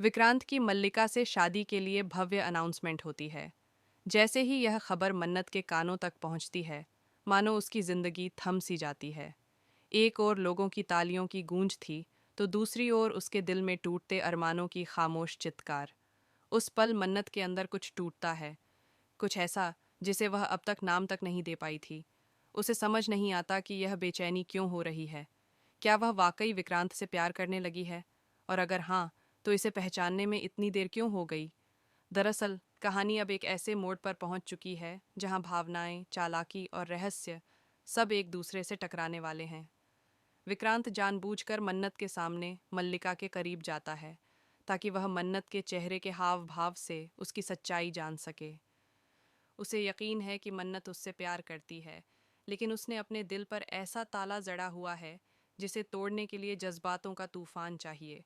विक्रांत की मल्लिका से शादी के लिए भव्य अनाउंसमेंट होती है। जैसे ही यह खबर मन्नत के कानों तक पहुंचती है, मानो उसकी जिंदगी थम सी जाती है। एक ओर लोगों की तालियों की गूंज थी, तो दूसरी ओर उसके दिल में टूटते अरमानों की खामोश चित्कार। उस पल मन्नत के अंदर कुछ टूटता है, कुछ ऐसा जिसे वह अब तक नाम तक नहीं दे पाई थी। उसे समझ नहीं आता कि यह बेचैनी क्यों हो रही है। क्या वह वाकई विक्रांत से प्यार करने लगी है? और अगर हाँ, तो इसे पहचानने में इतनी देर क्यों हो गई? दरअसल कहानी अब एक ऐसे मोड़ पर पहुंच चुकी है जहां भावनाएं, चालाकी और रहस्य सब एक दूसरे से टकराने वाले हैं। विक्रांत जानबूझकर मन्नत के सामने मल्लिका के करीब जाता है, ताकि वह मन्नत के चेहरे के हाव भाव से उसकी सच्चाई जान सके। उसे यकीन है कि मन्नत उससे प्यार करती है, लेकिन उसने अपने दिल पर ऐसा ताला जड़ा हुआ है जिसे तोड़ने के लिए जज्बातों का तूफान चाहिए।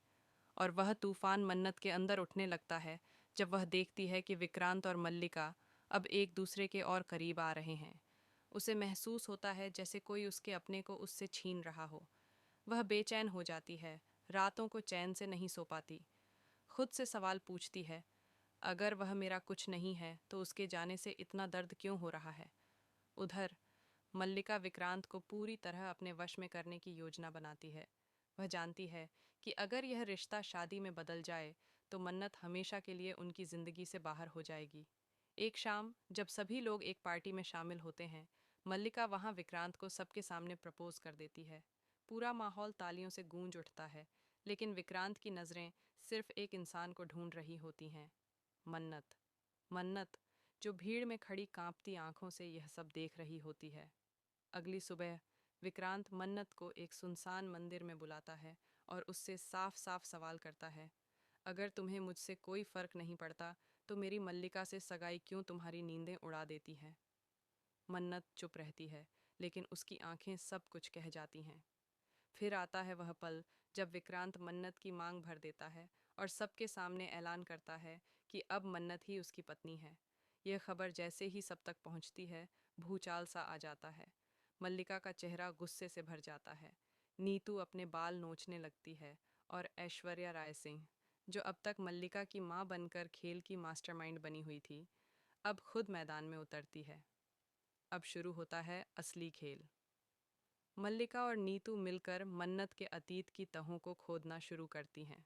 और वह तूफान मन्नत के अंदर उठने लगता है जब वह देखती है कि विक्रांत और मल्लिका अब एक दूसरे के और करीब आ रहे हैं। उसे महसूस होता है जैसे कोई उसके अपने को उससे छीन रहा हो। वह बेचैन हो जाती है, रातों को चैन से नहीं सो पाती। खुद से सवाल पूछती है, अगर वह मेरा कुछ नहीं है तो उसके जाने से इतना दर्द क्यों हो रहा है? उधर मल्लिका विक्रांत को पूरी तरह अपने वश में करने की योजना बनाती है। वह जानती है कि अगर यह रिश्ता शादी में बदल जाए तो मन्नत हमेशा के लिए उनकी जिंदगी से बाहर हो जाएगी। एक शाम जब सभी लोग एक पार्टी में शामिल होते हैं, मल्लिका वहां विक्रांत को सबके सामने प्रपोज कर देती है। पूरा माहौल तालियों से गूंज उठता है, लेकिन विक्रांत की नज़रें सिर्फ एक इंसान को ढूंढ रही होती हैं, मन्नत। मन्नत, जो भीड़ में खड़ी कांपती आंखों से यह सब देख रही होती है। अगली सुबह विक्रांत मन्नत को एक सुनसान मंदिर में बुलाता है और उससे साफ साफ सवाल करता है, अगर तुम्हें मुझसे कोई फर्क नहीं पड़ता तो मेरी मल्लिका से सगाई क्यों तुम्हारी नींदें उड़ा देती है? मन्नत चुप रहती है, लेकिन उसकी आंखें सब कुछ कह जाती हैं। फिर आता है वह पल जब विक्रांत मन्नत की मांग भर देता है और सबके सामने ऐलान करता है कि अब मन्नत ही उसकी पत्नी है। यह खबर जैसे ही सब तक पहुंचती है, भूचाल सा आ जाता है। मल्लिका का चेहरा गुस्से से भर जाता है। नीतू अपने बाल नोचने लगती है और ऐश्वर्या राय सिंह, जो अब तक मल्लिका की मां बनकर खेल की मास्टरमाइंड बनी हुई थी, अब खुद मैदान में उतरती है। अब शुरू होता है असली खेल। मल्लिका और नीतू मिलकर मन्नत के अतीत की तहों को खोदना शुरू करती हैं।